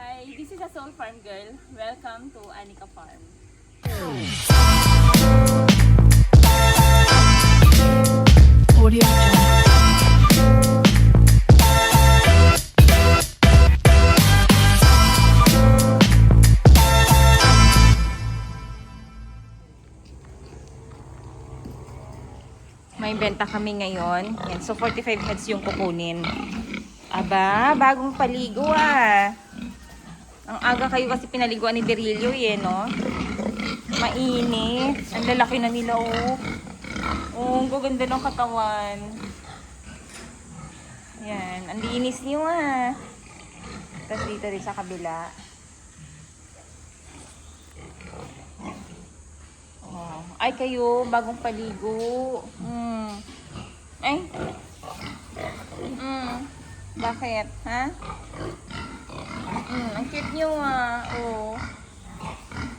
Hi, this is a Soul Farm girl. Welcome to Anika Farm. Audio Jungle. May benta kami ngayon. Yan. So, 45 heads yung kukunin. Aba, bagong paligo ah. Ang aga kayo kasi pinaliguan ni Berilio eh, no? Mainit. Ang lalaki na nila, oh. Oh, ang gaganda ng katawan. Yan. Ang linis niyo ah. Tapos dito rin sa kabila. Oh. Ay, kayo, bagong paligo. Ay. Bakit? Ha? Ang cute nyo ah. Oh.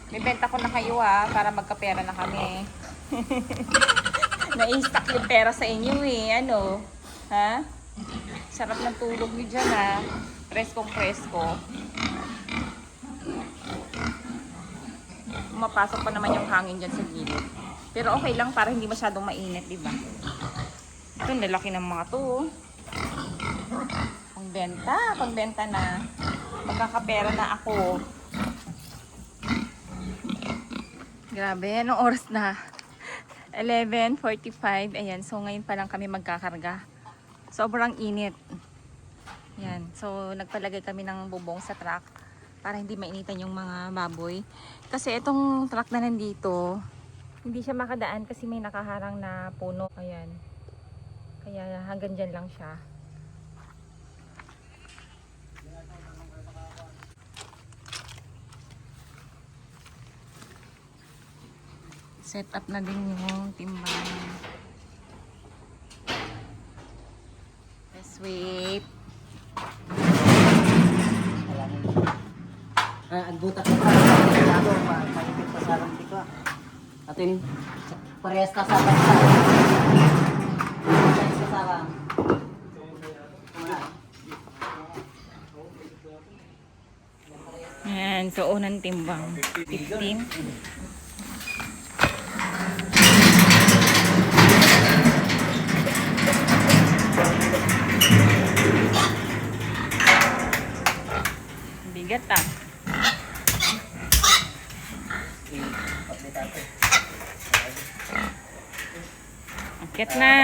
May benta ko na kayo ah, para magkapera na kami. Na-instack yung pera sa inyo eh. Ano? Ha? Sarap ng tulog nyo dyan ah. Preskong presko. Mapasok pa naman yung hangin dyan sa gilid. Pero okay lang para hindi masyadong mainit, di ba? Ito, lalaki ng mga to. Pagbenta na. Magkakapera na ako. Grabe, anong oras na? 11:45. Ayan, so ngayon pa lang kami magkakarga. Sobrang init. Ayan, so nagpalagay kami ng bubong sa truck para hindi mainitan yung mga baboy. Kasi itong truck na nandito, hindi siya makadaan kasi may nakaharang na puno. Ayan. Kaya hanggang dyan lang siya. Set up na din yung timbangan. Let's wait. Ang butak ko pa, maipit pa sa rampi ko. At yun, parehas ka sa basta. Parehas ka sa ram. Ayan, so unang timbang. 15. Bigat ah. Akyat na.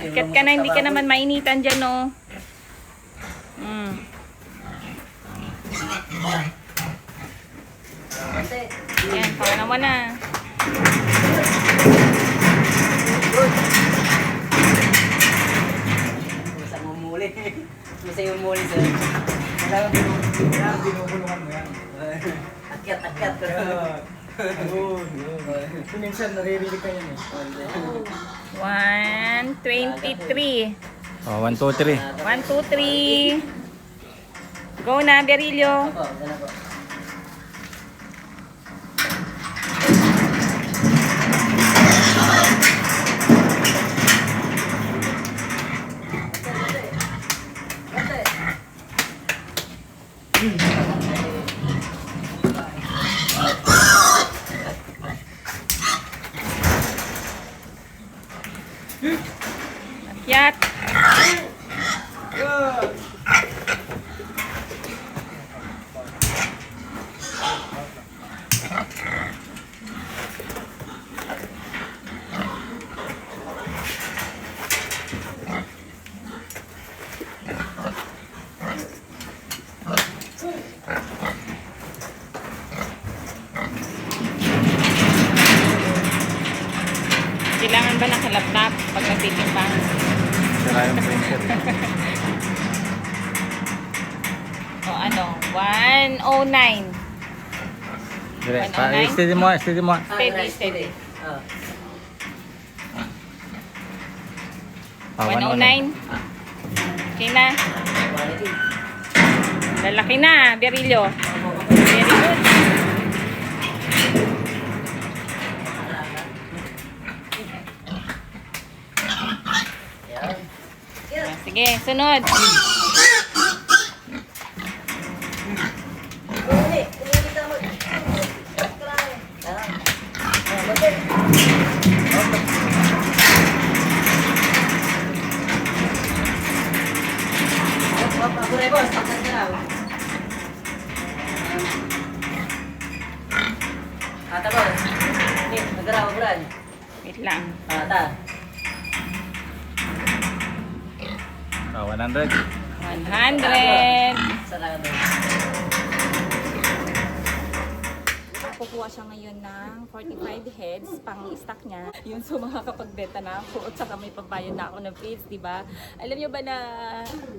Akyat ka na, hindi ka naman mainitan dyan, no? Ayan, paano mo na. Isang umuli. Isang umuli sir. Kailangan binubulungan mo yan. Akyat. Minsan naririnig ka yan eh. 123. Oh, 1, 2, 3. 1, 2, 3. Go na, Berilio. Ako, ganun po. Akyat. Kailangan ba nakalaptop pag nagtitimbang? Sira yung printer. O ano? 109. Dire. 109? Steady mo. Steady. Oh. 109. Okay na. Quality. Lalaki na, Berilio. Very good. Yan. Sige, sunod. tabo. Okay, nagaraw bulan. Wait lang. Ta. 100. 100. Sarado. Kukuha siya ngayon ng 45 heads pang stock niya. Yun, so makakapagbenta na ako at saka may pambayad na ako ng feeds, di ba? Alam niyo ba na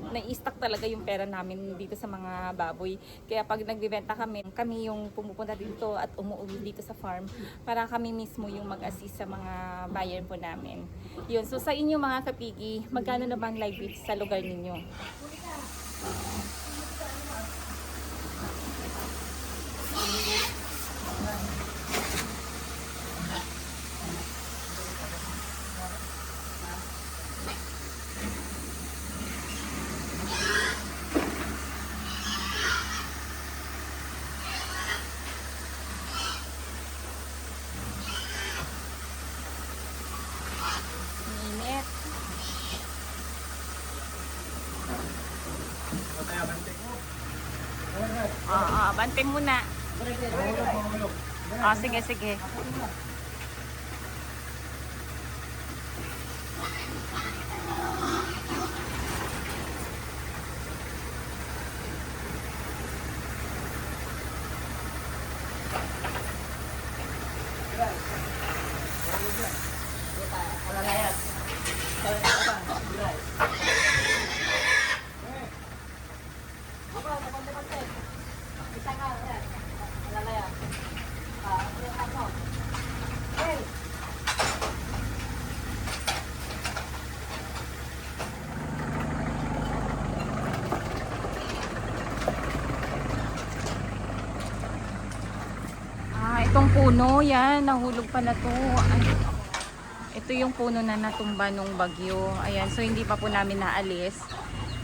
nai-stock talaga yung pera namin dito sa mga baboy. Kaya pag nagbibenta kami yung pumupunta dito at umuwi dito sa farm para kami mismo yung mag-assist sa mga buyer po namin. Yun, so sa inyo mga kapigi, magkano naman live feeds sa lugar ninyo? Init. Bante muna. Sige, sige. Itong puno, yan, nahulog pala to. Ay, ito yung puno na natumba nung bagyo. Ayan, so hindi pa po namin naalis.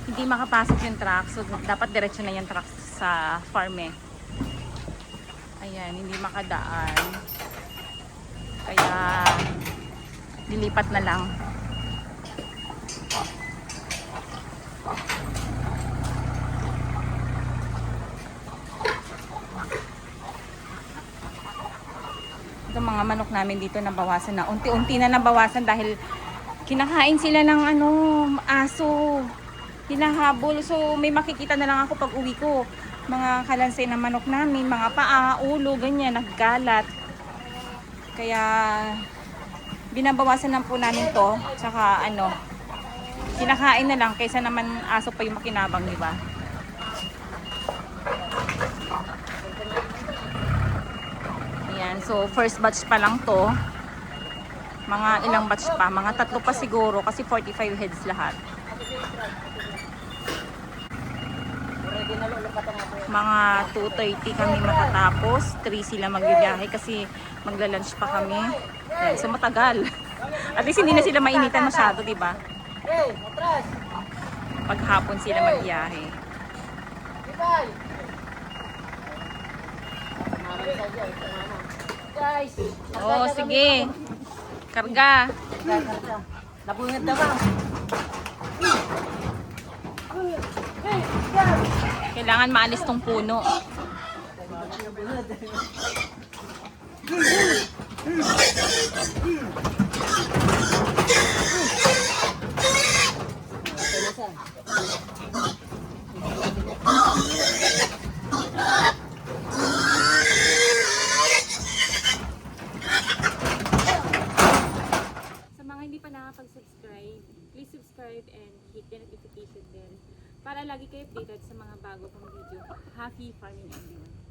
Hindi makapasok yung truck, so dapat diretso na yung truck sa farm eh. Ayan, hindi makadaan. Kaya, dilipat na lang. Mga manok namin dito nabawasan na. Unti-unti na nabawasan dahil kinakain sila ng aso. Hinahabol. So may makikita na lang ako pag uwi ko. Mga kalansay na manok namin, mga paa, ulo, ganyan, naggalat. Kaya binabawasan lang po namin to. Tsaka kinakain na lang kaysa naman aso pa yung makinabang, di ba? Ayan, so first batch pa lang to. Mga ilang batch pa, mga 3 pa siguro kasi 45 heads lahat. Mga 2:30 kami matatapos, 3 sila magbibiyahe kasi magla-lunch pa kami. Ayan, so matagal. At least hindi na sila mainitan masyado, di ba? Paghapon sila magbiyahe. Oh, sige. Karga. Nabungad na ba? Kailangan maalis tong puno. Nakapag-subscribe, please subscribe and hit the notification bell para lagi kayo updated sa mga bago kong video. Happy farming everyone!